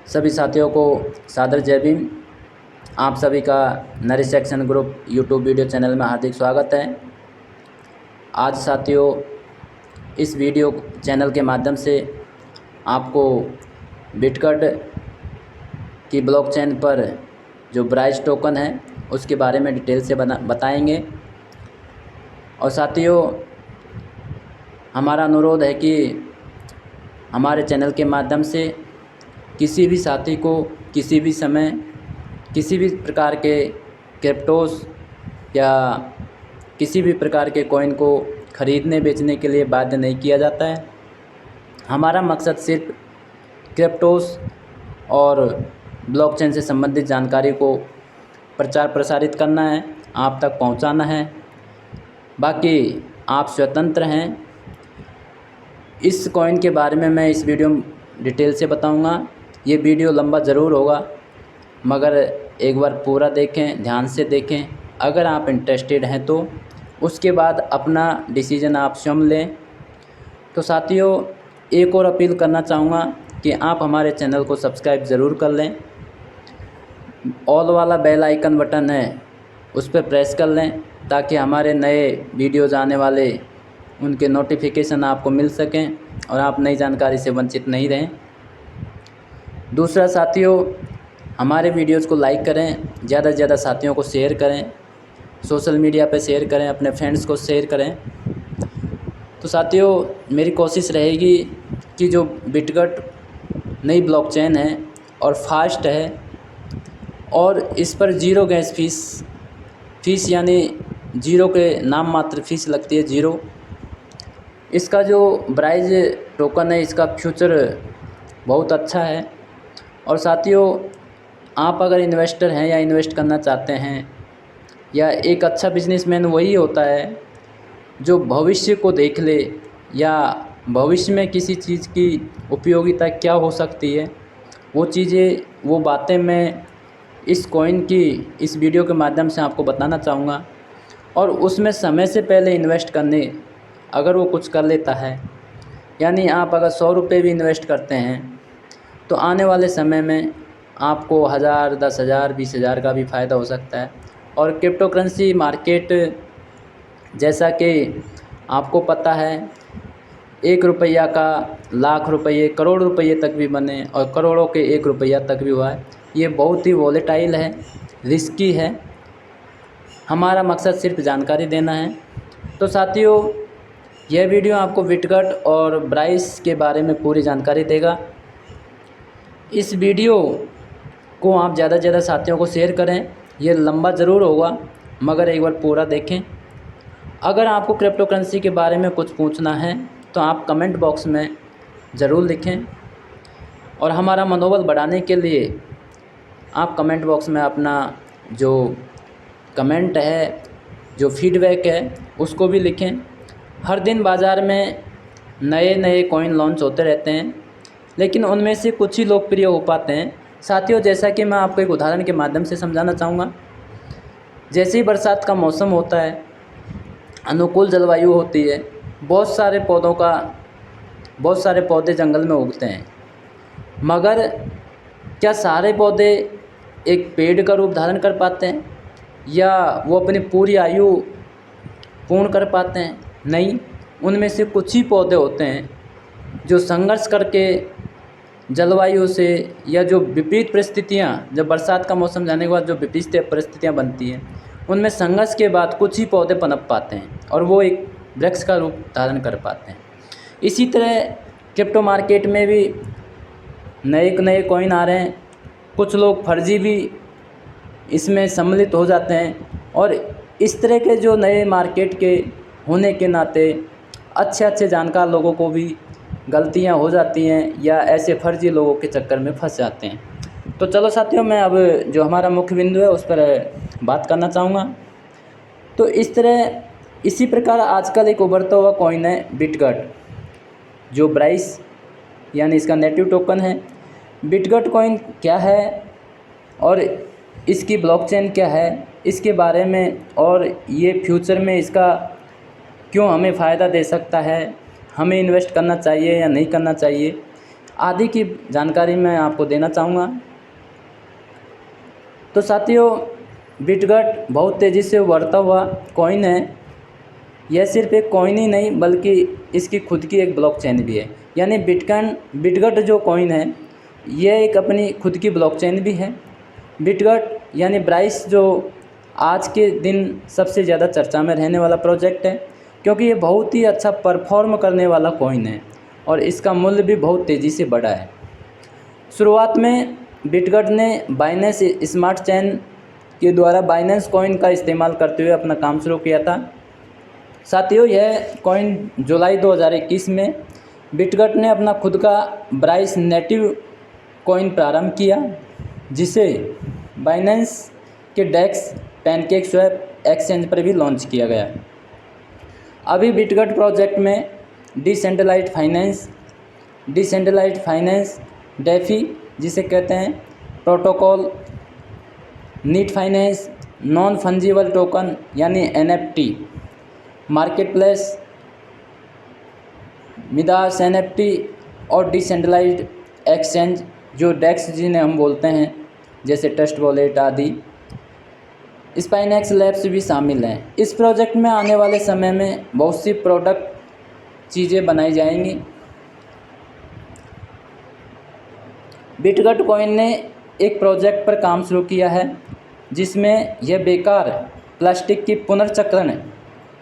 सभी साथियों को सादर जय भीम। आप सभी का Naresh action group YouTube video channel में हार्दिक स्वागत है। आज साथियों इस वीडियो चैनल के माध्यम से आपको बिटकट की ब्लॉकचेन पर जो ब्राइस टोकन है उसके बारे में डिटेल से बताएंगे। और साथियों हमारा अनुरोध है कि हमारे चैनल के माध्यम से किसी भी साथी को किसी भी समय किसी भी प्रकार के क्रिप्टोस या किसी भी प्रकार के कॉइन को ख़रीदने बेचने के लिए बाध्य नहीं किया जाता है। हमारा मकसद सिर्फ क्रिप्टोस और ब्लॉकचेन से संबंधित जानकारी को प्रचार प्रसारित करना है, आप तक पहुंचाना है। बाकी आप स्वतंत्र हैं। इस कॉइन के बारे में मैं इस वीडियो में डिटेल से बताऊंगा। ये वीडियो लंबा ज़रूर होगा मगर एक बार पूरा देखें, ध्यान से देखें। अगर आप इंटरेस्टेड हैं तो उसके बाद अपना डिसीजन आप स्वयं लें। तो साथियों एक और अपील करना चाहूँगा कि आप हमारे चैनल को सब्सक्राइब ज़रूर कर लें। ऑल वाला बेल आइकन बटन है उस पर प्रेस कर लें ताकि हमारे नए वीडियोज़ आने वाले उनके नोटिफिकेशन आपको मिल सकें और आप नई जानकारी से वंचित नहीं रहें। दूसरा साथियों हमारे वीडियोज़ को लाइक करें, ज़्यादा से ज़्यादा साथियों को शेयर करें, सोशल मीडिया पे शेयर करें, अपने फ्रेंड्स को शेयर करें। तो साथियों मेरी कोशिश रहेगी कि जो बिटकट नई ब्लॉकचेन है और फास्ट है और इस पर ज़ीरो गैस फीस यानी ज़ीरो के नाम मात्र फ़ीस लगती है, ज़ीरो। इसका जो ब्राइस टोकन है इसका फ्यूचर बहुत अच्छा है। और साथियों आप अगर इन्वेस्टर हैं या इन्वेस्ट करना चाहते हैं या एक अच्छा बिजनेसमैन वही होता है जो भविष्य को देख ले या भविष्य में किसी चीज़ की उपयोगिता क्या हो सकती है वो चीज़ें वो बातें मैं इस कॉइन की इस वीडियो के माध्यम से आपको बताना चाहूँगा। और उसमें समय से पहले इन्वेस्ट करने अगर वो कुछ कर लेता है, यानी आप अगर 100 रुपये भी इन्वेस्ट करते हैं तो आने वाले समय में आपको 1000, 10,000, 20,000 का भी फ़ायदा हो सकता है। और क्रिप्टो करेंसी मार्केट जैसा कि आपको पता है 1 रुपया का लाख रुपये, करोड़ रुपये तक भी बने और करोड़ों के 1 रुपया तक भी हुआ है। ये बहुत ही वॉलेटाइल है, रिस्की है। हमारा मकसद सिर्फ जानकारी देना है। तो साथियों यह वीडियो आपको बिटकट और ब्राइस के बारे में पूरी जानकारी देगा। इस वीडियो को आप ज़्यादा से ज़्यादा साथियों को शेयर करें। ये लंबा ज़रूर होगा मगर एक बार पूरा देखें। अगर आपको क्रिप्टो करेंसी के बारे में कुछ पूछना है तो आप कमेंट बॉक्स में ज़रूर लिखें। और हमारा मनोबल बढ़ाने के लिए आप कमेंट बॉक्स में अपना जो कमेंट है, जो फीडबैक है उसको भी लिखें। हर दिन बाज़ार में नए नए कॉइन लॉन्च होते रहते हैं लेकिन उनमें से कुछ ही लोकप्रिय हो पाते हैं। साथियों जैसा कि मैं आपको एक उदाहरण के माध्यम से समझाना चाहूँगा। जैसे ही बरसात का मौसम होता है, अनुकूल जलवायु होती है, बहुत सारे पौधे जंगल में उगते हैं। मगर क्या सारे पौधे एक पेड़ का रूप धारण कर पाते हैं या वो अपनी पूरी आयु पूर्ण कर पाते हैं? नहीं, उनमें से कुछ ही पौधे होते हैं जो संघर्ष करके जलवायु से या जो विपरीत परिस्थितियाँ, जब बरसात का मौसम जाने के बाद जो विपरीत परिस्थितियाँ बनती हैं उनमें संघर्ष के बाद कुछ ही पौधे पनप पाते हैं और वो एक वृक्ष का रूप धारण कर पाते हैं। इसी तरह क्रिप्टो मार्केट में भी नए कॉइन आ रहे हैं। कुछ लोग फर्जी भी इसमें सम्मिलित हो जाते हैं और इस तरह के जो नए मार्केट के होने के नाते अच्छे जानकार लोगों को भी गलतियां हो जाती हैं या ऐसे फर्जी लोगों के चक्कर में फंस जाते हैं। तो चलो साथियों मैं अब जो हमारा मुख्य बिंदु है उस पर बात करना चाहूँगा। तो इसी प्रकार आजकल एक उभरता हुआ कॉइन है बिटकट, जो ब्राइस यानी इसका नेटिव टोकन है। बिटकट कॉइन क्या है और इसकी ब्लॉकचेन क्या है, इसके बारे में और ये फ्यूचर में इसका क्यों हमें फ़ायदा दे सकता है, हमें इन्वेस्ट करना चाहिए या नहीं करना चाहिए, आदि की जानकारी मैं आपको देना चाहूँगा। तो साथियों, बिटगट बहुत तेज़ी से उभरता हुआ कॉइन है। यह सिर्फ एक कॉइन ही नहीं बल्कि इसकी खुद की एक ब्लॉकचेन भी है। यानी बिटगट जो कॉइन है यह एक अपनी खुद की ब्लॉकचेन भी है। बिटगट यानी ब्राइस जो आज के दिन सबसे ज़्यादा चर्चा में रहने वाला प्रोजेक्ट है, क्योंकि ये बहुत ही अच्छा परफॉर्म करने वाला कॉइन है और इसका मूल्य भी बहुत तेज़ी से बढ़ा है। शुरुआत में बिटगट ने बाइनेंस स्मार्ट चेन के द्वारा बाइनेंस कॉइन का इस्तेमाल करते हुए अपना काम शुरू किया था। साथियों, यह कॉइन जुलाई 2021 में बिटगट ने अपना खुद का ब्राइस नेटिव कॉइन प्रारंभ किया, जिसे बाइनेंस के डेक्स पैनकेकस्वैप एक्सचेंज पर भी लॉन्च किया गया। अभी बिटगट प्रोजेक्ट में डिसेंट्रलाइज्ड फाइनेंस डेफी जिसे कहते हैं protocol, neat finance, non fungible token यानी NFT, market place, Midas NFT और डिसेंट्रलाइज्ड एक्सचेंज जो डेक्स जिन्हें हम बोलते हैं, जैसे ट्रस्ट वॉलेट आदि, स्पाइनेक्स लैब्स भी शामिल हैं। इस प्रोजेक्ट में आने वाले समय में बहुत सी प्रोडक्ट चीज़ें बनाई जाएंगी। बिटगट कॉइन ने एक प्रोजेक्ट पर काम शुरू किया है जिसमें यह बेकार प्लास्टिक की पुनर्चक्रण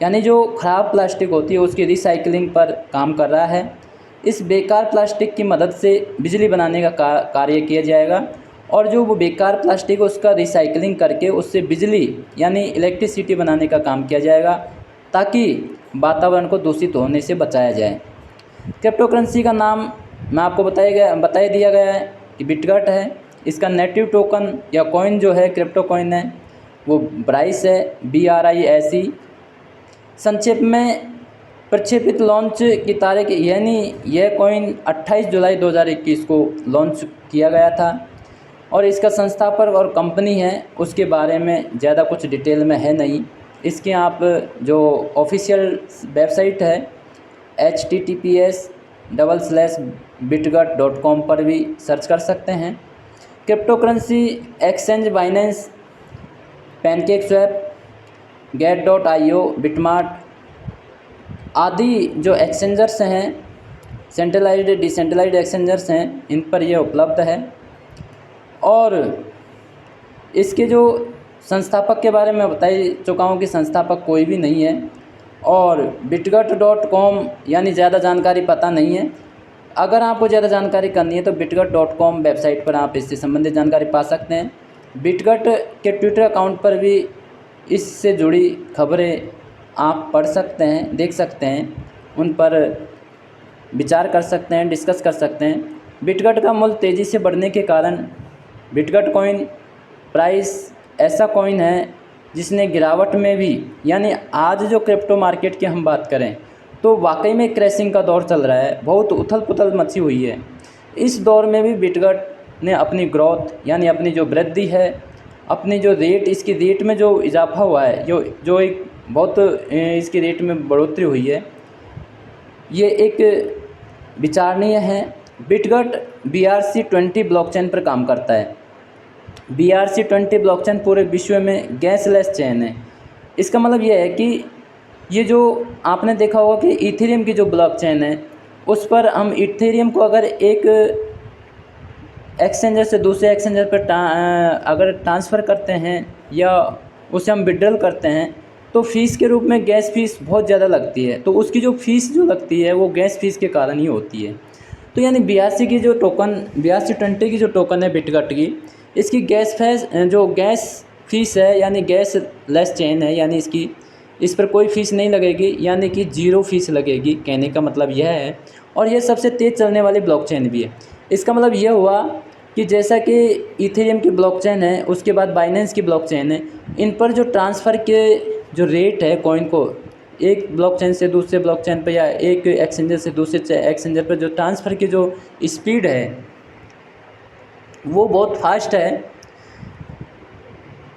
यानी जो ख़राब प्लास्टिक होती है उसकी रिसाइकलिंग पर काम कर रहा है। इस बेकार प्लास्टिक की मदद से बिजली बनाने का कार्य किया जाएगा और जो वो बेकार प्लास्टिक है उसका रिसाइकलिंग करके उससे बिजली यानी इलेक्ट्रिसिटी बनाने का काम किया जाएगा, ताकि वातावरण को दूषित होने से बचाया जाए। क्रिप्टो करेंसी का नाम मैं आपको बता दिया गया है कि बिटगट है। इसका नेटिव टोकन या कॉइन जो है क्रिप्टो कॉइन है वो ब्राइस है, BRISE। संक्षेप में प्रक्षेपित लॉन्च की तारीख यानी यह कॉइन 28 जुलाई 2021 को लॉन्च किया गया था और इसका संस्थापक और कंपनी है उसके बारे में ज़्यादा कुछ डिटेल में है नहीं। इसके आप जो ऑफिशियल वेबसाइट है https://bitgut.com पर भी सर्च कर सकते हैं। Crypto currency exchange Binance, PancakeSwap, get.io, BitMart आदि जो एक्सचेंजर्स हैं, सेंट्रलाइज्ड डिसेंट्रलाइज्ड एक्सचेंजर्स हैं, इन पर यह उपलब्ध है। और इसके जो संस्थापक के बारे में बता चुका हूँ कि संस्थापक कोई भी नहीं है और bitgut.com यानी ज़्यादा जानकारी पता नहीं है। अगर आपको ज़्यादा जानकारी करनी है तो bitgut.com वेबसाइट पर आप इससे संबंधित जानकारी पा सकते हैं। बिटगट के ट्विटर अकाउंट पर भी इससे जुड़ी खबरें आप पढ़ सकते हैं, देख सकते हैं, उन पर विचार कर सकते हैं, डिस्कस कर सकते हैं। बिटगट का मूल्य तेज़ी से बढ़ने के कारण बिटगट कॉइन प्राइस ऐसा कॉइन है जिसने गिरावट में भी, यानी आज जो क्रिप्टो मार्केट की हम बात करें तो वाकई में क्रैशिंग का दौर चल रहा है, बहुत उथल पुथल मची हुई है। इस दौर में भी बिटगट ने अपनी ग्रोथ यानी अपनी जो वृद्धि है, अपनी जो रेट, इसकी रेट में जो इजाफा हुआ है, जो एक बहुत इसकी रेट में बढ़ोतरी हुई है, ये एक विचारणीय है। बिटगट BRC-20 ब्लॉकचेन पर काम करता है। BRC-20 ब्लॉकचेन पूरे विश्व में गैसलेस चेन है। इसका मतलब यह है कि ये जो आपने देखा होगा कि इथेरियम की जो ब्लॉकचेन है उस पर हम इथेरियम को अगर एक एक्सचेंजर से दूसरे एक्सचेंजर पर अगर ट्रांसफ़र करते हैं या उसे हम विड्रॉल करते हैं तो फ़ीस के रूप में गैस फ़ीस बहुत ज़्यादा लगती है। तो उसकी जो फ़ीस जो लगती है वो गैस फ़ीस के कारण ही होती है। तो यानी BRC की जो टोकन BRC-20 की जो टोकन है बिटगट की, इसकी गैस फ़ीस है यानी गैस लेस चेन है, यानी इस पर कोई फ़ीस नहीं लगेगी, यानी कि ज़ीरो फ़ीस लगेगी, कहने का मतलब यह है। और यह सबसे तेज़ चलने वाली ब्लॉकचेन भी है। इसका मतलब यह हुआ कि जैसा कि इथेरियम की ब्लॉकचेन है, उसके बाद बाइनेंस की ब्लॉकचेन है, इन पर जो ट्रांसफ़र के जो रेट है कॉइन को एक ब्लॉकचेन से दूसरे ब्लॉकचेन पर या एक एक्सचेंजर से दूसरे एक्सचेंजर पर जो ट्रांसफ़र की जो स्पीड है वो बहुत फास्ट है।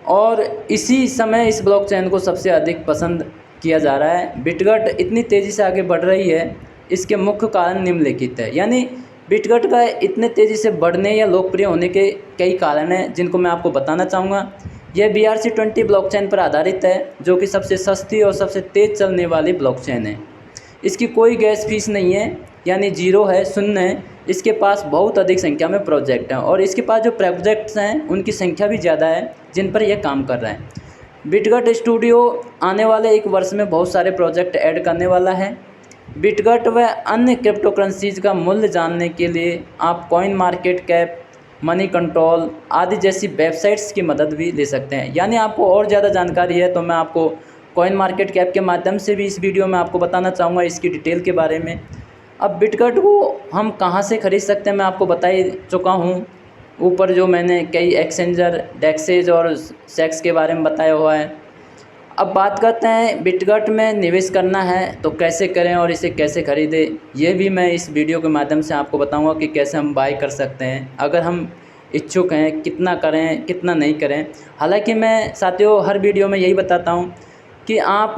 और इसी समय इस ब्लॉकचेन को सबसे अधिक पसंद किया जा रहा है। बिटगट इतनी तेज़ी से आगे बढ़ रही है, इसके मुख्य कारण निम्नलिखित है। यानी बिटगट का इतने तेज़ी से बढ़ने या लोकप्रिय होने के कई कारण हैं जिनको मैं आपको बताना चाहूँगा। यह BRC-20 ब्लॉकचेन पर आधारित है, जो कि सबसे सस्ती और सबसे तेज़ चलने वाली ब्लॉकचेन है। इसकी कोई गैस फीस नहीं है, यानी जीरो है, शून्य है। इसके पास बहुत अधिक संख्या में प्रोजेक्ट हैं और इसके पास जो प्रोजेक्ट्स हैं उनकी संख्या भी ज़्यादा है जिन पर यह काम कर रहा है। बिटगट स्टूडियो आने वाले 1 वर्ष में बहुत सारे प्रोजेक्ट ऐड करने वाला है। बिटगट व अन्य क्रिप्टो करेंसीज का मूल्य जानने के लिए आप coin market cap, money control आदि जैसी वेबसाइट्स की मदद भी ले सकते हैं। यानी आपको और ज़्यादा जानकारी है तो मैं आपको कॉइन मार्केट कैप के माध्यम से भी इस वीडियो में आपको बताना चाहूँगा इसकी डिटेल के बारे में। अब बिटगट को हम कहाँ से ख़रीद सकते हैं मैं आपको बता ही चुका हूँ। ऊपर जो मैंने कई एक्सचेंजर, डेक्सेज और सेक्स के बारे में बताया हुआ है। अब बात करते हैं बिटगट में निवेश करना है तो कैसे करें और इसे कैसे ख़रीदें, ये भी मैं इस वीडियो के माध्यम से आपको बताऊंगा कि कैसे हम बाय कर सकते हैं अगर हम इच्छुक हैं, कितना करें कितना नहीं करें। हालांकि मैं साथियों हर वीडियो में यही बताता हूं कि आप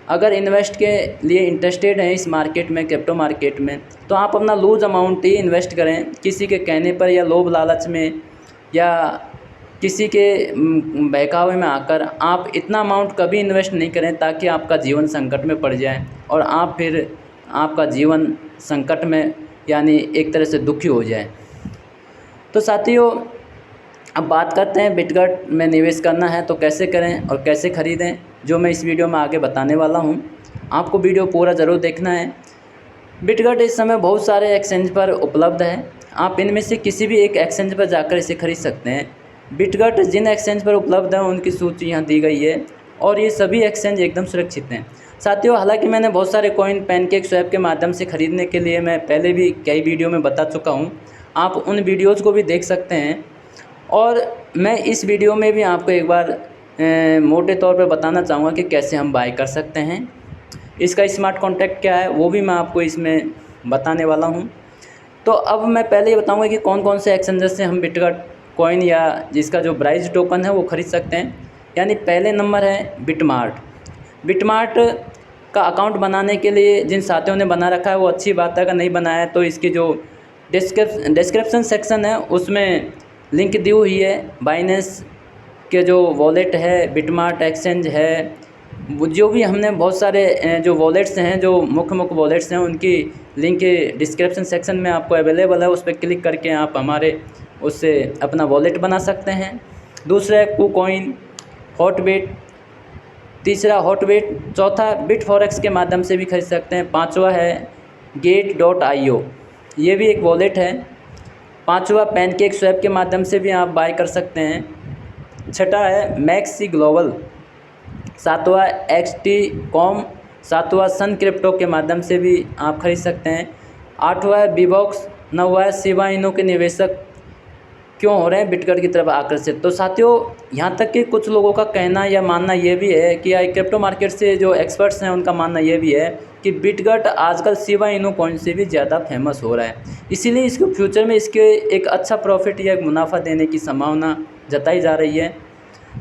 अगर इन्वेस्ट के लिए इंटरेस्टेड हैं इस मार्केट में, क्रिप्टो मार्केट में, तो आप अपना लूज अमाउंट ही इन्वेस्ट करें। किसी के कहने पर या लोभ लालच में या किसी के बहकावे में आकर आप इतना अमाउंट कभी इन्वेस्ट नहीं करें ताकि आपका जीवन संकट में पड़ जाए और आप फिर आपका जीवन संकट में यानी एक तरह से दुखी हो जाए। तो साथियों अब बात करते हैं बिटगट में निवेश करना है तो कैसे करें और कैसे ख़रीदें, जो मैं इस वीडियो में आगे बताने वाला हूं। आपको वीडियो पूरा ज़रूर देखना है। बिटगट इस समय बहुत सारे एक्सचेंज पर उपलब्ध है। आप इनमें से किसी भी एक एक्सचेंज पर जाकर इसे खरीद सकते हैं। बिटगट जिन एक्सचेंज पर उपलब्ध है उनकी सूची यहाँ दी गई है और ये सभी एक्सचेंज एकदम सुरक्षित हैं। साथियों हालांकि मैंने बहुत सारे कॉइन पैनकेक स्वैप के माध्यम से ख़रीदने के लिए मैं पहले भी कई वीडियो में बता चुका हूँ, आप उन वीडियोज़ को भी देख सकते हैं। और मैं इस वीडियो में भी आपको एक बार मोटे तौर पर बताना चाहूँगा कि कैसे हम बाय कर सकते हैं। इसका स्मार्ट कॉन्ट्रैक्ट क्या है वो भी मैं आपको इसमें बताने वाला हूँ। तो अब मैं पहले ये बताऊँगा कि कौन कौन से एक्सचेंजर से हम बिटगट कॉइन या जिसका जो ब्राइज टोकन है वो ख़रीद सकते हैं। यानी पहले नंबर है बिटमार्ट। बिटमार्ट का अकाउंट बनाने के लिए जिन साथियों ने बना रखा है वो अच्छी बात है, अगर नहीं बनाया तो इसकी जो डिस्क्रिप्शन सेक्शन है उसमें लिंक दी हुई है। बाइनेंस के जो वॉलेट है, बिटमार्ट एक्सचेंज है, जो भी हमने बहुत सारे जो वॉलेट्स हैं, जो मुख्य वॉलेट्स हैं, उनकी लिंक डिस्क्रिप्शन सेक्शन में आपको अवेलेबल है। उस पर क्लिक करके आप हमारे उससे अपना वॉलेट बना सकते हैं। दूसरा है कुकॉइन, हॉटबिट, तीसरा हॉटबिट, चौथा बिटफॉरेक्स के माध्यम से भी खरीद सकते हैं। पांचवा है Gate.io, ये भी एक वॉलेट है। पांचवा पैनकेक स्वैप के माध्यम से भी आप बाय कर सकते हैं। छठा है मैक्सी ग्लोबल, सातवां XT.com, सातवां सन क्रिप्टो के माध्यम से भी आप खरीद सकते हैं। आठवां है बीबॉक्स, नौवां है शिबा इनू के निवेशक क्यों हो रहे हैं बिटगट की तरफ आकर्षित। तो साथियों यहाँ तक कि कुछ लोगों का कहना या मानना ये भी है कि क्रिप्टो मार्केट से जो एक्सपर्ट्स हैं उनका मानना ये भी है कि बिटगट आजकल शिबा इनू कॉइन से भी ज़्यादा फेमस हो रहा है, इसीलिए इसके फ्यूचर में इसके एक अच्छा प्रॉफिट या मुनाफा देने की संभावना जताई जा रही है।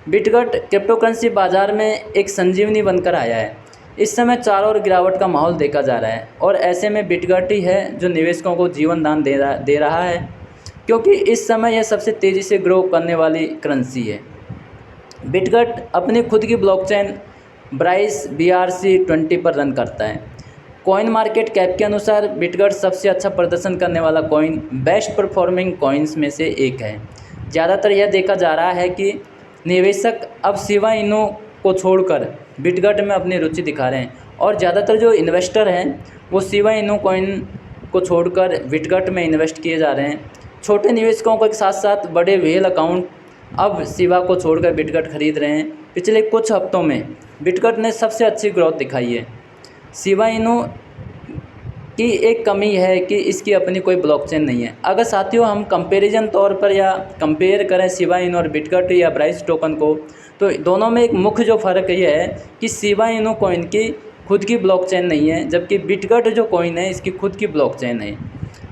बिटगट क्रिप्टो करेंसी बाज़ार में एक संजीवनी बनकर आया है। इस समय चारों ओर गिरावट का माहौल देखा जा रहा है और ऐसे में बिटगट ही है जो निवेशकों को जीवन दान दे रहा है, क्योंकि इस समय यह सबसे तेज़ी से ग्रो करने वाली करेंसी है। बिटगट अपनी खुद की ब्लॉकचेन ब्राइस BRC-20 पर रन करता है। कॉइन मार्केट कैप के अनुसार बिटगट सबसे अच्छा प्रदर्शन करने वाला कॉइन, बेस्ट परफॉर्मिंग कॉइन्स में से एक है। ज़्यादातर यह देखा जा रहा है कि निवेशक अब शिबा इनू को छोड़कर बिटगट में अपनी रुचि दिखा रहे हैं और ज़्यादातर जो इन्वेस्टर हैं वो शिबा इनू कॉइन को छोड़कर बिटगट में इन्वेस्ट किए जा रहे हैं। छोटे निवेशकों के साथ साथ बड़े व्हेल अकाउंट अब शिबा को छोड़कर बिटगट खरीद रहे हैं। पिछले कुछ हफ्तों में बिटगट ने सबसे अच्छी ग्रोथ दिखाई है। शिबा इनू की एक कमी है कि इसकी अपनी कोई ब्लॉकचेन नहीं है। अगर साथियों हम कंपैरिजन तौर पर या कंपेयर करें शिबा इनू और बिटगट या ब्राइस टोकन को, तो दोनों में एक मुख्य जो फ़र्क ये है कि शिबा इनू कॉइन की खुद की ब्लॉकचेन नहीं है, जबकि बिटगट जो कॉइन है इसकी खुद की ब्लॉकचेन है,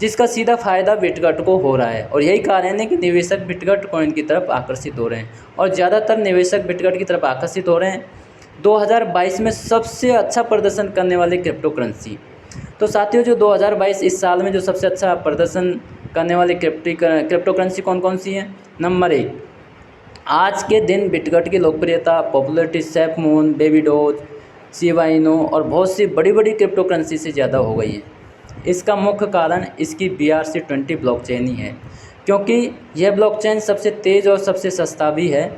जिसका सीधा फ़ायदा बिटगट को हो रहा है। और यही कारण है कि निवेशक बिटगट कॉइन की तरफ आकर्षित हो रहे हैं और ज़्यादातर निवेशक बिटगट की तरफ आकर्षित हो रहे हैं। 2022 में सबसे अच्छा प्रदर्शन करने वाली क्रिप्टो करेंसी। तो साथियों, जो 2022 इस साल में जो सबसे अच्छा प्रदर्शन करने वाली क्रिप्टो करेंसी कौन कौन सी हैं? नंबर 1, आज के दिन बिटगट की लोकप्रियता, popularity SAP moon, baby dose, Shiba इनो और बहुत सी बड़ी बड़ी क्रिप्टो करेंसी से ज़्यादा हो गई है। इसका मुख्य कारण इसकी BRC-20 ब्लॉकचेन ही है, क्योंकि यह ब्लॉकचेन सबसे तेज़ और सबसे सस्ता भी है।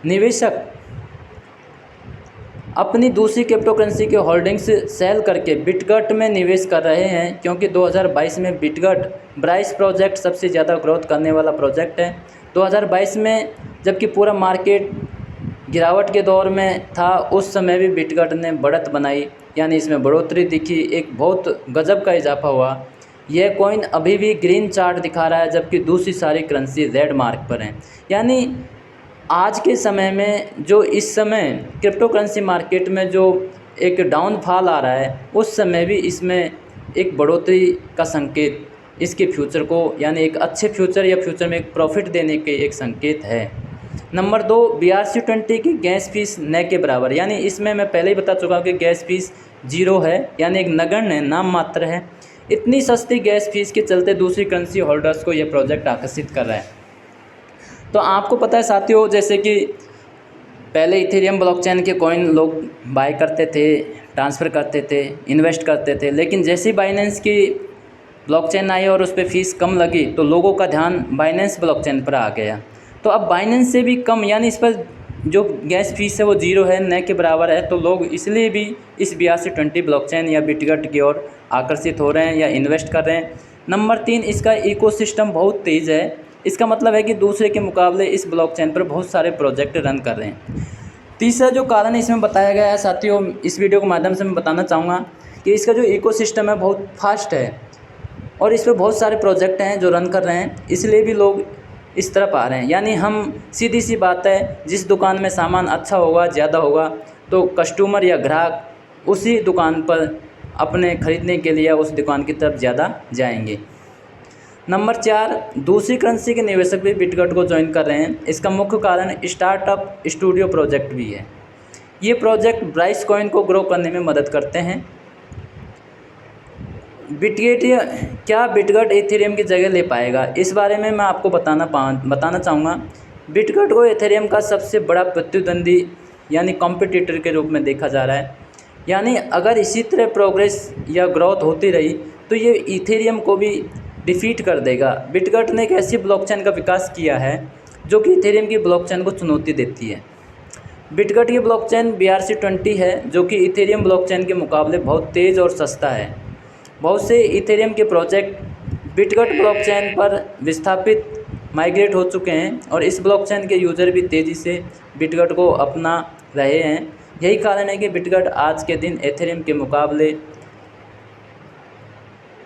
निवेशक अपनी दूसरी क्रिप्टो करेंसी के होल्डिंग्स सेल करके बिटगट में निवेश कर रहे हैं, क्योंकि 2022 में बिटगट ब्राइस प्रोजेक्ट सबसे ज़्यादा ग्रोथ करने वाला प्रोजेक्ट है। 2022 में जबकि पूरा मार्केट गिरावट के दौर में था, उस समय भी बिटगट ने बढ़त बनाई, यानी इसमें बढ़ोतरी दिखी, एक बहुत गजब का इजाफा हुआ। यह कॉइन अभी भी ग्रीन चार्ट दिखा रहा है, जबकि दूसरी सारी करेंसी रेड मार्क पर हैं। यानी आज के समय में जो इस समय क्रिप्टो करेंसी मार्केट में जो एक डाउनफॉल आ रहा है, उस समय भी इसमें एक बढ़ोतरी का संकेत इसके फ्यूचर को, यानी एक अच्छे फ्यूचर या फ्यूचर में एक प्रॉफिट देने के एक संकेत है। नंबर 2, BRC-20 की गैस फीस न के बराबर, यानी इसमें मैं पहले ही बता चुका हूँ कि गैस फीस 0 है, यानी एक नगण्य है, नाम मात्र है। इतनी सस्ती गैस फीस के चलते दूसरी करेंसी होल्डर्स को यह प्रोजेक्ट आकर्षित कर रहा है। तो आपको पता है साथियों, जैसे कि पहले इथेरियम ब्लॉकचेन के कॉइन लोग बाय करते थे, ट्रांसफ़र करते थे, इन्वेस्ट करते थे, लेकिन जैसे ही बाइनेंस की ब्लॉकचेन आई और उस पर फ़ीस कम लगी, तो लोगों का ध्यान बाइनेंस ब्लॉकचेन पर आ गया। तो अब बाइनेंस से भी कम, यानी इस पर जो गैस फीस है वो 0 है, न के बराबर है, तो लोग इसलिए भी इस BRC-20 ब्लॉकचेन या बिटगट की ओर आकर्षित हो रहे हैं या इन्वेस्ट कर रहे हैं। नंबर 3, इसका इकोसिस्टम बहुत तेज़ है। इसका मतलब है कि दूसरे के मुकाबले इस ब्लॉकचेन पर बहुत सारे प्रोजेक्ट रन कर रहे हैं। तीसरा जो कारण इसमें बताया गया है साथियों, इस वीडियो के माध्यम से मैं बताना चाहूँगा कि इसका जो इकोसिस्टम है बहुत फास्ट है और इस पर बहुत सारे प्रोजेक्ट हैं जो रन कर रहे हैं, इसलिए भी लोग इस तरफ आ रहे हैं। यानी हम सीधी सी बात है, जिस दुकान में सामान अच्छा होगा, ज़्यादा होगा, तो कस्टमर या ग्राहक उसी दुकान पर अपने ख़रीदने के लिए उस दुकान की तरफ ज़्यादा जाएंगे। नंबर 4, दूसरी करेंसी के निवेशक भी बिटगट को ज्वाइन कर रहे हैं। इसका मुख्य कारण स्टार्टअप स्टूडियो प्रोजेक्ट भी है। ये प्रोजेक्ट ब्राइस कॉइन को ग्रो करने में मदद करते हैं। बिटगट इथेरियम की जगह ले पाएगा? इस बारे में मैं आपको बताना चाहूँगा। बिटगट को इथेरियम का सबसे बड़ा प्रतिद्वंदी यानी कॉम्पिटिटर के रूप में देखा जा रहा है। यानी अगर इसी तरह प्रोग्रेस या ग्रोथ होती रही तो ये इथेरियम को भी डिफीट कर देगा। बिटगट ने एक ऐसी ब्लॉकचेन का विकास किया है जो कि इथेरियम की ब्लॉकचेन को चुनौती देती है। बिटगट की ब्लॉकचेन BRC-20 है, जो कि इथेरियम ब्लॉकचेन के मुकाबले बहुत तेज़ और सस्ता है। बहुत से इथेरियम के प्रोजेक्ट बिटगट ब्लॉकचेन पर विस्थापित माइग्रेट हो चुके हैं और इस ब्लॉकचेन के यूज़र भी तेज़ी से बिटगट को अपना रहे हैं। यही कारण है कि बिटगट आज के दिन इथेरियम के मुकाबले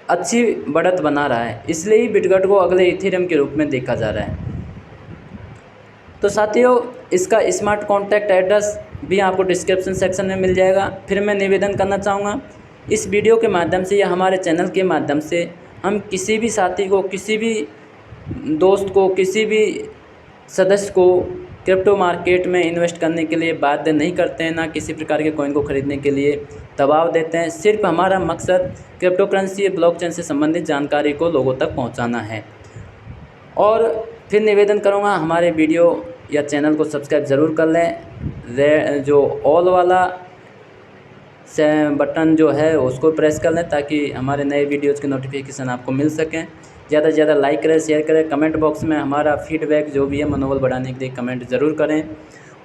अच्छी बढ़त बना रहा है, इसलिए ही बिटगट को अगले इथेरियम के रूप में देखा जा रहा है। तो साथियों, इसका स्मार्ट कॉन्टैक्ट एड्रेस भी आपको डिस्क्रिप्शन सेक्शन में मिल जाएगा। फिर मैं निवेदन करना चाहूँगा, इस वीडियो के माध्यम से या हमारे चैनल के माध्यम से हम किसी भी साथी को, किसी भी दोस्त को, किसी भी सदस्य को क्रिप्टो मार्केट में इन्वेस्ट करने के लिए बाध्य नहीं करते हैं, ना किसी प्रकार के कॉइन को ख़रीदने के लिए दबाव देते हैं। सिर्फ हमारा मकसद क्रिप्टो करेंसी ब्लॉकचेन से संबंधित जानकारी को लोगों तक पहुंचाना है। और फिर निवेदन करूंगा, हमारे वीडियो या चैनल को सब्सक्राइब ज़रूर कर लें। जो ऑल वाला बटन जो है उसको प्रेस कर लें, ताकि हमारे नए वीडियोज़ के नोटिफिकेशन आपको मिल सकें। ज़्यादा से ज़्यादा लाइक करें, शेयर करें, कमेंट बॉक्स में हमारा फीडबैक जो भी है मनोबल बढ़ाने के लिए कमेंट ज़रूर करें।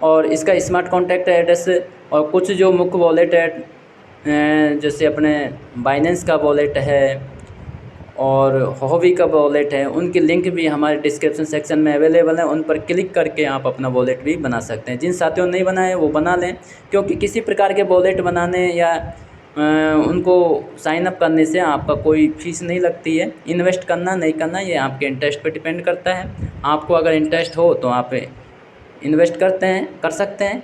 और इसका स्मार्ट कॉन्टैक्ट एड्रेस और कुछ जो मुख्य वॉलेट है, जैसे अपने बाइनेंस का वॉलेट है और होवी का वॉलेट है, उनकी लिंक भी हमारे डिस्क्रिप्शन सेक्शन में अवेलेबल है। उन पर क्लिक करके आप अपना वॉलेट भी बना सकते हैं। जिन साथियों ने नहीं बनाए वो बना लें, क्योंकि किसी प्रकार के वॉलेट बनाने या उनको साइन अप करने से आपका कोई फ़ीस नहीं लगती है। इन्वेस्ट करना नहीं करना ये आपके इंटरेस्ट पर डिपेंड करता है। आपको अगर इंटरेस्ट हो तो आप इन्वेस्ट कर सकते हैं,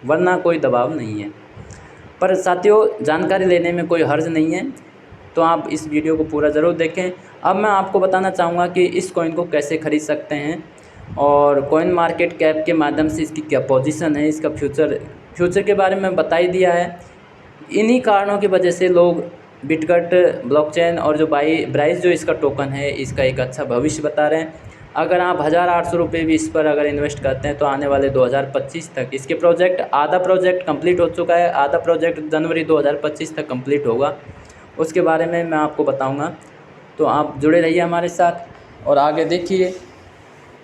वरना कोई दबाव नहीं है। पर साथियों, जानकारी लेने में कोई हर्ज नहीं है, तो आप इस वीडियो को पूरा ज़रूर देखें। अब मैं आपको बताना चाहूँगा कि इस कॉइन को कैसे ख़रीद सकते हैं और कॉइन मार्केट कैप के माध्यम से इसकी क्या पोजीशन है, इसका फ्यूचर के बारे में बता ही दिया है। इन्हीं कारणों की वजह से लोग बिटगट ब्लॉकचेन और जो ब्राइस जो इसका टोकन है, इसका एक अच्छा भविष्य बता रहे हैं। अगर आप 1800 रुपये भी इस पर अगर इन्वेस्ट करते हैं तो आने वाले 2025 तक इसके आधा प्रोजेक्ट कंप्लीट हो चुका है, आधा प्रोजेक्ट जनवरी 2025 तक कंप्लीट होगा। उसके बारे में मैं आपको बताऊंगा, तो आप जुड़े रहिए हमारे साथ और आगे देखिए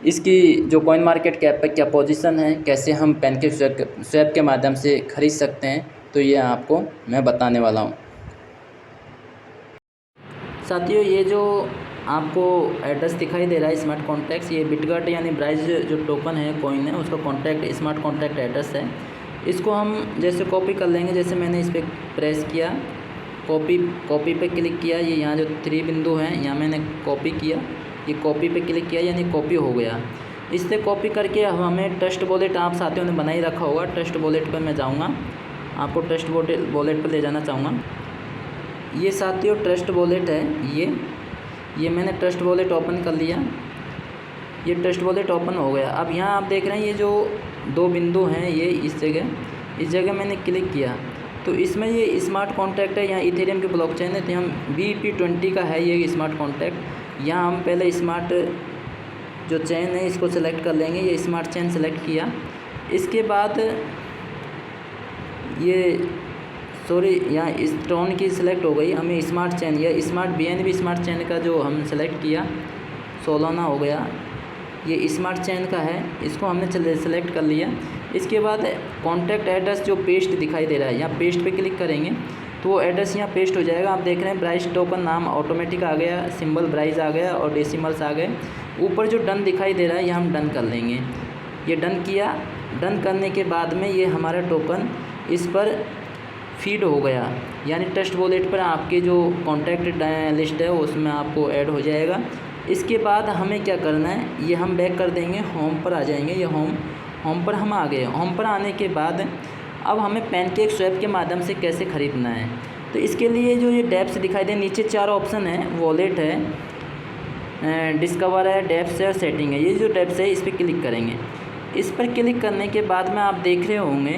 इसकी जो कॉइन मार्केट कैप पे क्या पोजीशन है, कैसे हम पैनकेक स्वैप के माध्यम से खरीद सकते हैं, तो ये आपको मैं बताने वाला हूँ। साथियों, ये जो आपको एड्रेस दिखाई दे रहा है स्मार्ट कॉन्ट्रैक्ट्स, ये बिटगट यानी ब्राइस जो टोकन है, कॉइन है, उसका स्मार्ट कॉन्ट्रैक्ट एड्रेस है। इसको हम जैसे कॉपी कर लेंगे, जैसे मैंने इस पर प्रेस किया, कॉपी पे क्लिक किया, ये यहाँ जो 3 बिंदु हैं यहाँ मैंने कॉपी किया, ये कॉपी पे क्लिक किया यानी कॉपी हो गया। इससे कॉपी करके हमें ट्रस्ट वॉलेट आप साथियों ने बना ही रखा होगा, ट्रस्ट वॉलेट पर मैं जाऊँगा, आपको ट्रस्ट वॉलेट पर ले जाना चाहूँगा। ये साथियों ट्रस्ट वॉलेट है, ये मैंने ट्रस्ट वॉलेट ओपन कर लिया, ये ट्रस्ट वॉलेट ओपन हो गया। अब यहाँ आप देख रहे हैं ये जो 2 बिंदु हैं, ये इस जगह मैंने क्लिक किया तो इसमें ये स्मार्ट कॉन्ट्रैक्ट है, यहाँ इथेरियम के ब्लॉकचेन है, तो हम BEP20 का है ये स्मार्ट कॉन्ट्रैक्ट। यहाँ हम पहले स्मार्ट जो चेन है इसको सेलेक्ट कर लेंगे, ये स्मार्ट चेन सेलेक्ट किया। इसके बाद यहाँ स्टोन की सिलेक्ट हो गई, हमें स्मार्ट चेन या स्मार्ट BNB स्मार्ट चेन का जो हम सेलेक्ट किया, सोलोना हो गया, ये स्मार्ट चेन का है, इसको हमने सेलेक्ट कर लिया। इसके बाद कॉन्टैक्ट एड्रेस जो पेस्ट दिखाई दे रहा है, यहाँ पेस्ट पे क्लिक करेंगे तो वो एड्रेस यहाँ पेस्ट हो जाएगा। आप देख रहे हैं ब्राइस टोकन नाम ऑटोमेटिक आ गया, सिंबल ब्राइस आ गया और डेसिमल्स आ गए। ऊपर जो डन दिखाई दे रहा है, ये हम डन कर लेंगे, ये डन किया। डन करने के बाद में ये हमारा टोकन इस पर फीड हो गया, यानी ट्रस्ट वॉलेट पर आपके जो कॉन्टैक्ट लिस्ट है उसमें आपको ऐड हो जाएगा। इसके बाद हमें क्या करना है, ये हम बैक कर देंगे, होम पर आ जाएंगे, ये होम पर हम आ गए। होम पर आने के बाद अब हमें पैनकेक स्वैप के माध्यम से कैसे ख़रीदना है, तो इसके लिए जो ये डेप्स दिखाई दे, नीचे 4 ऑप्शन है, वॉलेट है, डिस्कवर है, डेप्स है और सेटिंग है। ये जो डेप्स है इस पर क्लिक करेंगे। इस पर क्लिक करने के बाद में आप देख रहे होंगे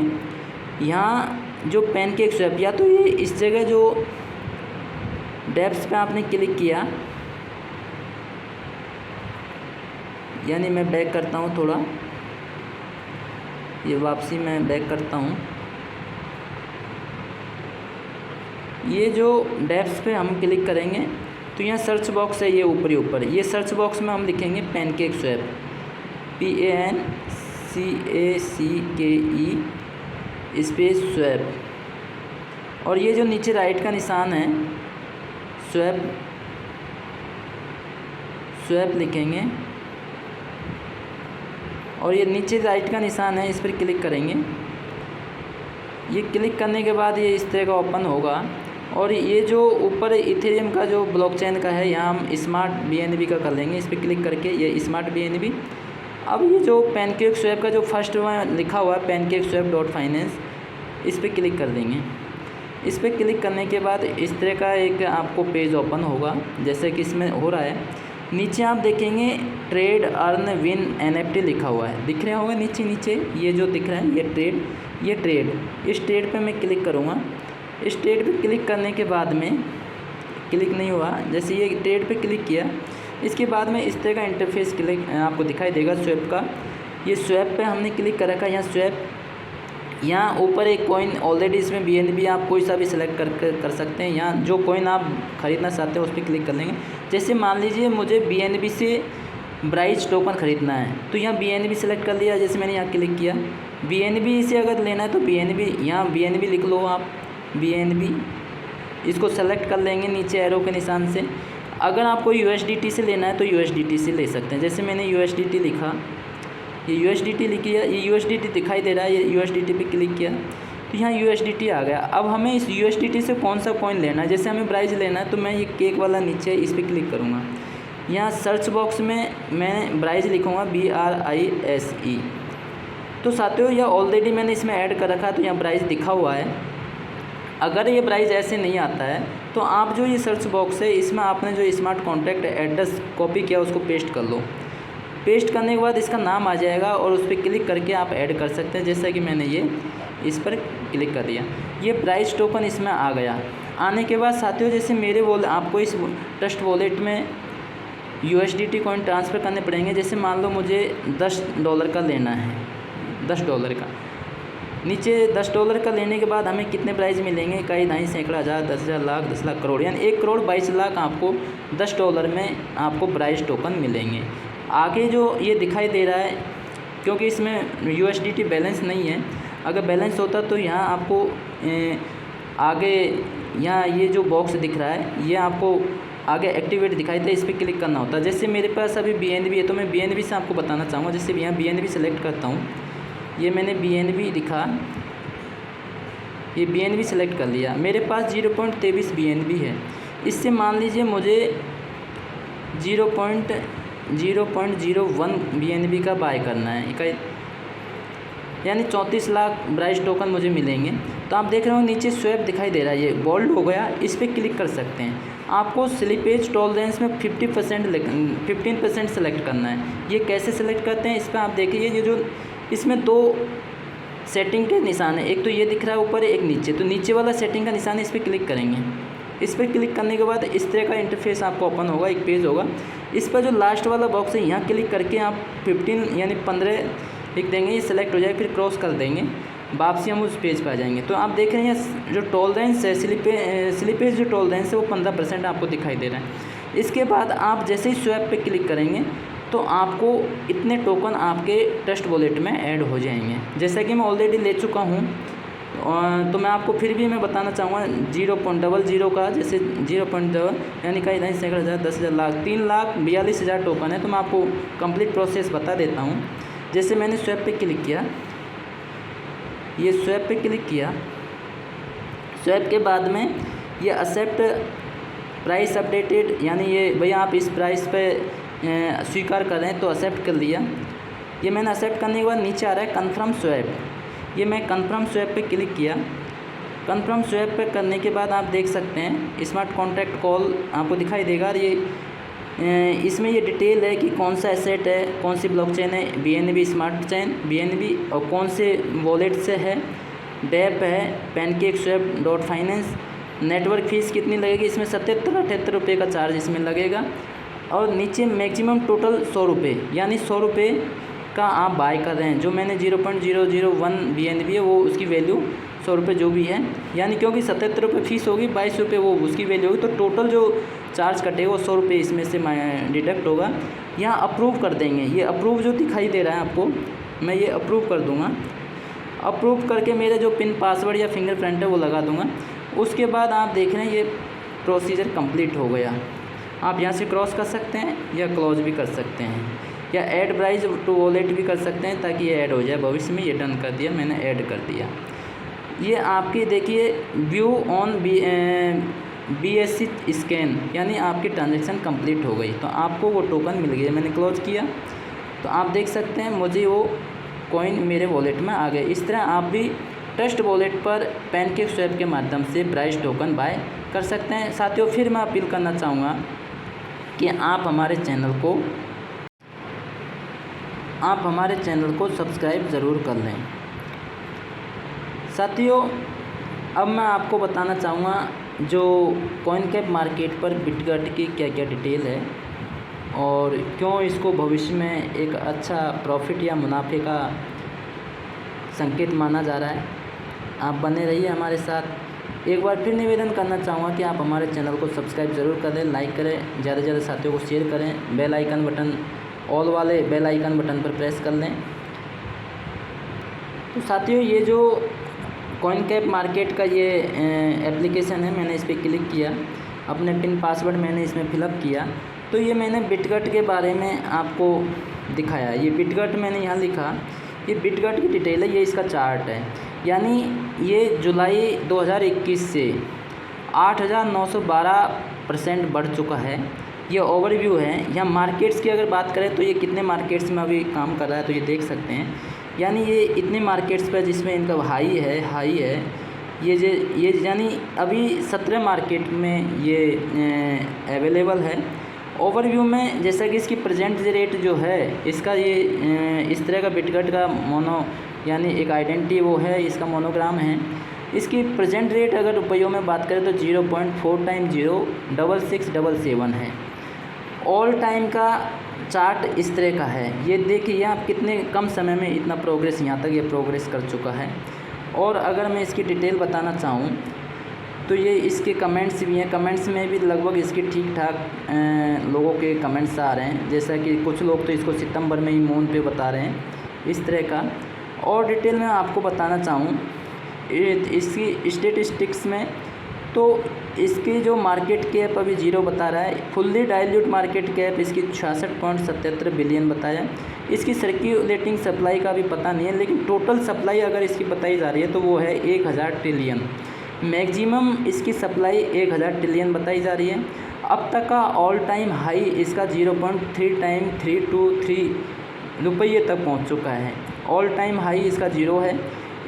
यहाँ जो पैनकेक स्वैप, या तो ये इस जगह जो डेप्स पे आपने क्लिक किया, यानी मैं बैक करता हूँ थोड़ा, ये वापसी मैं बैक करता हूँ। ये जो डेप्स पे हम क्लिक करेंगे तो यहाँ सर्च बॉक्स है, ये ऊपर ये सर्च बॉक्स में हम लिखेंगे pancake swap, PANCACKE space swap, और ये जो नीचे राइट का निशान है स्वैप लिखेंगे, और ये नीचे राइट का निशान है, इस पर क्लिक करेंगे। ये क्लिक करने के बाद ये इस तरह का ओपन होगा, और ये जो ऊपर इथेरियम का जो ब्लॉकचेन का है, यहाँ हम स्मार्ट BNB का कर लेंगे, इस पर क्लिक करके ये स्मार्ट BNB। अब ये जो पैनकेक स्वैप का जो फर्स्ट लिखा हुआ है pancakeswap.finance, इस पर क्लिक कर देंगे। इस पर क्लिक करने के बाद इस तरह का एक आपको पेज ओपन होगा, जैसे कि इसमें हो रहा है। नीचे आप देखेंगे ट्रेड अर्न विन NFT लिखा हुआ है, दिख रहा होगा नीचे ये जो दिख रहा है, ये ट्रेड, इस ट्रेड पे मैं क्लिक करूँगा। इस ट्रेड पे क्लिक करने के बाद में क्लिक नहीं हुआ, जैसे ये ट्रेड पे क्लिक किया, इसके बाद में इस तरह का इंटरफेस आपको दिखाई देगा स्वैप का। ये स्वैप पे हमने क्लिक कर रखा है, यहाँ स्वैप, यहाँ ऊपर एक कॉइन ऑलरेडी इसमें BNB आप कोई सा भी सिलेक्ट कर सकते हैं। यहाँ जो कॉइन आप ख़रीदना चाहते हैं उस पर क्लिक कर लेंगे। जैसे मान लीजिए मुझे BNB से ब्राइस टोकन ख़रीदना है, तो यहाँ BNB सेलेक्ट कर लिया, जैसे मैंने यहाँ क्लिक किया। BNB से अगर लेना है तो BNB, यहाँ BNB लिख लो आप, BNB इसको सेलेक्ट कर लेंगे नीचे एरो के निशान से। अगर आपको USDT से लेना है तो USDT से ले सकते हैं, जैसे मैंने USDT लिखा, ये USDT लिखी है, ये USDT दिखाई दे रहा है, ये USDT पे क्लिक किया तो यहाँ USDT आ गया। अब हमें इस USDT से कौन सा कॉइन लेना है, जैसे हमें प्राइस लेना है तो मैं ये केक वाला नीचे इस पर क्लिक करूँगा। यहाँ सर्च बॉक्स में मैं ब्राइस लिखूँगा BRISE। तो साथियों यह ऑलरेडी मैंने इसमें ऐड कर रखा है, तो यहाँ प्राइस दिखा हुआ है। अगर ये प्राइस ऐसे नहीं आता है तो आप जो ये सर्च बॉक्स है इसमें आपने जो स्मार्ट कॉन्ट्रैक्ट एड्रेस कॉपी किया उसको पेस्ट कर लो। पेस्ट करने के बाद इसका नाम आ जाएगा और उस पर क्लिक करके आप ऐड कर सकते हैं, जैसा कि मैंने ये इस पर क्लिक कर दिया। ये प्राइस टोकन इसमें आ गया। आने के बाद साथियों जैसे मेरे आपको इस ट्रस्ट वॉलेट में USDT कॉइन ट्रांसफ़र करने पड़ेंगे। जैसे मान लो मुझे $10 का लेना है, $10 का। नीचे $10 का लेने के बाद हमें कितने प्राइज़ मिलेंगे, कई ढाई सैकड़ा हज़ार, 10,000, लाख, 10 लाख, करोड़, यानी 1,22,00,000 आपको $10 में आपको प्राइज़ टोकन मिलेंगे। आगे जो ये दिखाई दे रहा है, क्योंकि इसमें USDT बैलेंस नहीं है, अगर बैलेंस होता तो यहाँ आपको आगे यहाँ ये जो बॉक्स दिख रहा है ये आपको आगे एक्टिवेट दिखाई दे, इस पर क्लिक करना होता है। जैसे मेरे पास अभी BNB है तो मैं BNB से आपको बताना चाहूँगा। जैसे यहाँ BNB सेलेक्ट करता हूँ, ये मैंने BNB दिखा, ये BNB सेलेक्ट कर लिया, मेरे पास 0.23 BNB है। इससे मान लीजिए मुझे 0.01 BNB का बाय करना है, यानी 34 लाख ब्राइस टोकन मुझे मिलेंगे। तो आप देख रहे हो नीचे स्वैप दिखाई दे रहा है, ये बोल्ड हो गया, इस पर क्लिक कर सकते हैं। आपको स्लिपेज टॉलरेंस में 15% सेलेक्ट करना है। ये कैसे सेलेक्ट करते हैं, इस पर आप देखिए, ये जो इसमें 2 सेटिंग के निशान है, एक तो ये दिख रहा है ऊपर, एक नीचे। तो नीचे वाला सेटिंग का निशान है, इस पर क्लिक करेंगे। इस पर क्लिक करने के बाद इस तरह का इंटरफेस आपको ओपन होगा, एक पेज होगा। इस पर जो लास्ट वाला बॉक्स है यहाँ क्लिक करके आप 15 यानी 15 लिख देंगे, ये सेलेक्ट हो जाए, फिर क्रॉस कर देंगे, वापसी हम उस पेज पर आ जाएंगे। तो आप देख रहे हैं जो टॉलरेंस है, स्लिपेज जो टॉलरेंस है वो 15% आपको दिखाई दे रहा है। इसके बाद आप जैसे ही स्वैप पे क्लिक करेंगे तो आपको इतने टोकन आपके ट्रस्ट वॉलेट में ऐड हो जाएंगे। जैसा कि मैं ऑलरेडी ले चुका हूँ, तो मैं आपको फिर भी मैं बताना चाहूँगा 0.00 का, जैसे 0.00 यानी कई ढाई सैकड़ा हज़ार, 10,000, लाख, 3,42,000 टोकन है। तो मैं आपको कंप्लीट प्रोसेस बता देता हूँ। जैसे मैंने स्वैप पे क्लिक किया, ये स्वैप पे क्लिक किया, स्वैप के बाद में ये एक्सेप्ट प्राइस अपडेटेड, यानी ये भैया आप इस प्राइस पे स्वीकार कर रहे हैं, तो एक्सेप्ट कर लिया। ये मैंने एक्सेप्ट करने के बाद नीचे आ रहा है कन्फर्म स्वैप, ये मैं कन्फर्म स्वैप पे क्लिक किया। कन्फर्म स्वैप पे करने के बाद आप देख सकते हैं स्मार्ट कॉन्ट्रैक्ट कॉल आपको दिखाई देगा। ये इसमें ये डिटेल है कि कौन सा एसेट है, कौन सी ब्लॉकचेन है, BNB स्मार्ट चेन BNB, और कौन से वॉलेट से है, डेप है, PancakeSwap.finance। नेटवर्क फ़ीस कितनी लगेगी, इसमें 77-78 रुपये का चार्ज इसमें लगेगा। और नीचे मैक्सिमम टोटल 100 रुपये, यानी 100 रुपये का आप बाय कर रहे हैं। जो मैंने 0.001 BNB है वो उसकी वैल्यू 100 रुपये जो भी है, यानी क्योंकि 77 रुपये फ़ीस होगी, 22 रुपये वो उसकी वैल्यू होगी, तो टोटल जो चार्ज कटेगा वो 100 रुपये इसमें से डिडक्ट होगा। यहाँ अप्रूव कर देंगे, ये अप्रूव जो दिखाई दे रहा है आपको, मैं ये अप्रूव कर दूँगा। अप्रूव करके मेरे जो पिन पासवर्ड या फिंगरप्रिंट है वो लगा दूँगा। उसके बाद आप देख रहे हैं ये प्रोसीजर कंप्लीट हो गया। आप यहाँ से क्रॉस कर सकते हैं या क्लोज भी कर सकते हैं, या ऐड प्राइस टू वॉलेट भी कर सकते हैं ताकि ये ऐड हो जाए भविष्य में। ये डन कर दिया मैंने, ऐड कर दिया। ये आपकी देखिए व्यू ऑन BSC स्कैन, यानी आपकी ट्रांजैक्शन कंप्लीट हो गई, तो आपको वो टोकन मिल गया। मैंने क्लोज किया तो आप देख सकते हैं मुझे वो कॉइन मेरे वॉलेट में आ गए। इस तरह आप भी ट्रस्ट वॉलेट पर PancakeSwap के माध्यम से ब्राइस टोकन बाय कर सकते हैं। साथियों फिर मैं अपील करना चाहूँगा कि आप हमारे चैनल को सब्सक्राइब ज़रूर कर लें। साथियों अब मैं आपको बताना चाहूँगा जो CoinCap मार्केट पर बिटगट की क्या क्या डिटेल है और क्यों इसको भविष्य में एक अच्छा प्रॉफिट या मुनाफे का संकेत माना जा रहा है। आप बने रहिए हमारे साथ। एक बार फिर निवेदन करना चाहूँगा कि आप हमारे चैनल को सब्सक्राइब ज़रूर करें, लाइक करें, ज़्यादा से ज़्यादा साथियों को शेयर करें, बेल आइकन बटन, ऑल वाले बेल आइकन बटन पर प्रेस कर लें। तो साथियों ये जो CoinCap मार्केट का ये एप्लीकेशन है, मैंने इस पर क्लिक किया, अपने पिन पासवर्ड मैंने इसमें फिलअप किया, तो ये मैंने बिटगट के बारे में आपको दिखाया। ये बिटगट मैंने यहाँ लिखा, ये बिटगट की डिटेल है, ये इसका चार्ट है। यानी ये जुलाई 2021 से 8,912% बढ़ चुका है। ये ओवरव्यू है। यहाँ मार्केट्स की अगर बात करें तो ये कितने मार्केट्स में अभी काम कर रहा है तो ये देख सकते हैं। यानी ये इतने मार्केट्स पर जिसमें इनका हाई है ये यानी अभी 17 मार्केट में ये अवेलेबल है। ओवरव्यू में जैसा कि इसकी प्रेजेंट रेट जो है इसका, ये इस तरह का बिटगट का मोनो यानी एक आइडेंटिटी वो है, इसका मोनोग्राम है। इसकी प्रेजेंट रेट अगर रुपयों में बात करें तो 0.4 टाइम 06677 है। ऑल टाइम का चार्ट इस तरह का है, ये देखिए आप कितने कम समय में इतना प्रोग्रेस यहाँ तक ये प्रोग्रेस कर चुका है। और अगर मैं इसकी डिटेल बताना चाहूँ तो ये इसके कमेंट्स भी हैं, कमेंट्स में भी लगभग इसके ठीक ठाक लोगों के कमेंट्स आ रहे हैं, जैसा कि कुछ लोग तो इसको सितंबर में ही मून पे बता रहे हैं इस तरह का। और डिटेल में आपको बताना चाहूँ इसकी स्टेटिस्टिक्स में तो इसकी जो मार्केट कैप अभी 0 बता रहा है, फुल्ली डाइल्यूट मार्केट कैप इसकी 66.77 बिलियन बताया। इसकी सर्क्यूलेटिंग सप्लाई का भी पता नहीं है, लेकिन टोटल सप्लाई अगर इसकी बताई जा रही है तो वो है 1000 ट्रिलियन। मैक्सिमम इसकी सप्लाई 1000 ट्रिलियन बताई जा रही है। अब तक का ऑल टाइम हाई इसका 0.3 टाइम 323 रुपये तक पहुंच चुका है। ऑल टाइम हाई इसका 0 है।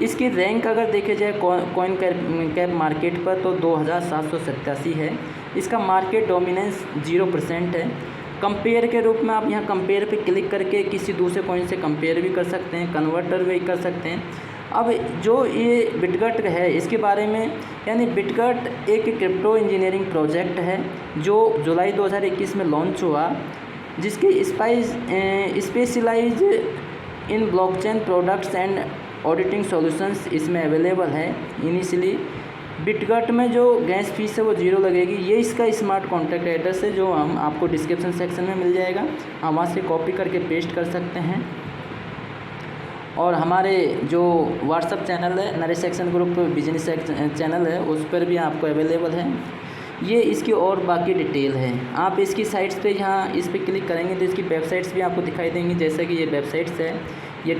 इसकी रैंक अगर देखे जाए कॉइन कैप मार्केट पर तो 2787 है। इसका मार्केट डोमिनेंस 0% है। कंपेयर के रूप में आप यहाँ कंपेयर पे क्लिक करके किसी दूसरे कॉइन से कंपेयर भी कर सकते हैं, कन्वर्टर भी कर सकते हैं। अब जो ये बिटगट है इसके बारे में, यानी बिटगट एक क्रिप्टो इंजीनियरिंग प्रोजेक्ट है जो जुलाई 2021 में लॉन्च हुआ, जिसकी specialise in blockchain products and auditing solutions इसमें अवेलेबल है। इनिशियली बिटगट में जो गैस फीस है वो 0 लगेगी। ये इसका स्मार्ट कॉन्टैक्ट एड्रेस है जो हम आपको डिस्क्रिप्शन सेक्शन में मिल जाएगा, हम वहाँ से कॉपी करके पेस्ट कर सकते हैं। और हमारे जो व्हाट्सअप चैनल है Naresh section group business channel है, उस पर भी आपको अवेलेबल है। ये इसकी और बाकी डिटेल है, आप इसकी साइट्स पे यहाँ इस पर क्लिक करेंगे तो इसकी वेबसाइट्स भी आपको दिखाई देंगी। जैसा कि ये वेबसाइट्स है, ये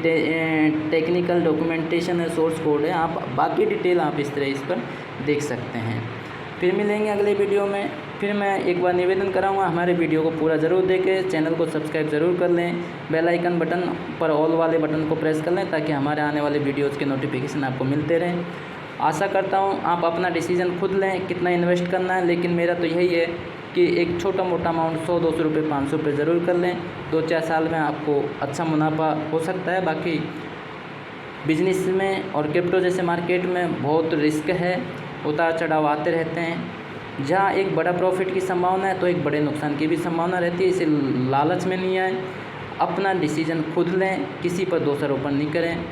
टेक्निकल डॉक्यूमेंटेशन है, सोर्स कोड है, आप बाकी डिटेल आप इस तरह इस पर देख सकते हैं। फिर मिलेंगे अगले वीडियो में। फिर मैं एक बार निवेदन कराऊंगा, हमारे वीडियो को पूरा ज़रूर देखें, चैनल को सब्सक्राइब ज़रूर कर लें, बेल आइकन बटन पर ऑल वाले बटन को प्रेस कर लें ताकि हमारे आने वाले वीडियोज़ के नोटिफिकेशन आपको मिलते रहें। आशा करता हूँ आप अपना डिसीज़न खुद लें कितना इन्वेस्ट करना है, लेकिन मेरा तो यही है कि एक छोटा मोटा अमाउंट 100-200 रुपये 500 रुपये ज़रूर कर लें। 2-4 साल में आपको अच्छा मुनाफा हो सकता है। बाकी बिजनेस में और क्रिप्टो जैसे मार्केट में बहुत रिस्क है, उतार चढ़ाव आते रहते हैं। जहाँ एक बड़ा प्रॉफिट की संभावना है तो एक बड़े नुकसान की भी संभावना रहती है। इसे लालच में नहीं आए, अपना डिसीज़न खुद लें, किसी पर दोषारोपण नहीं करें।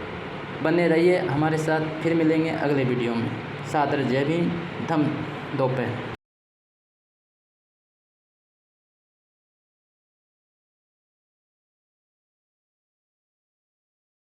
बने रहिए हमारे साथ, फिर मिलेंगे अगले वीडियो में। सादर जय भीम, धम दोपहर।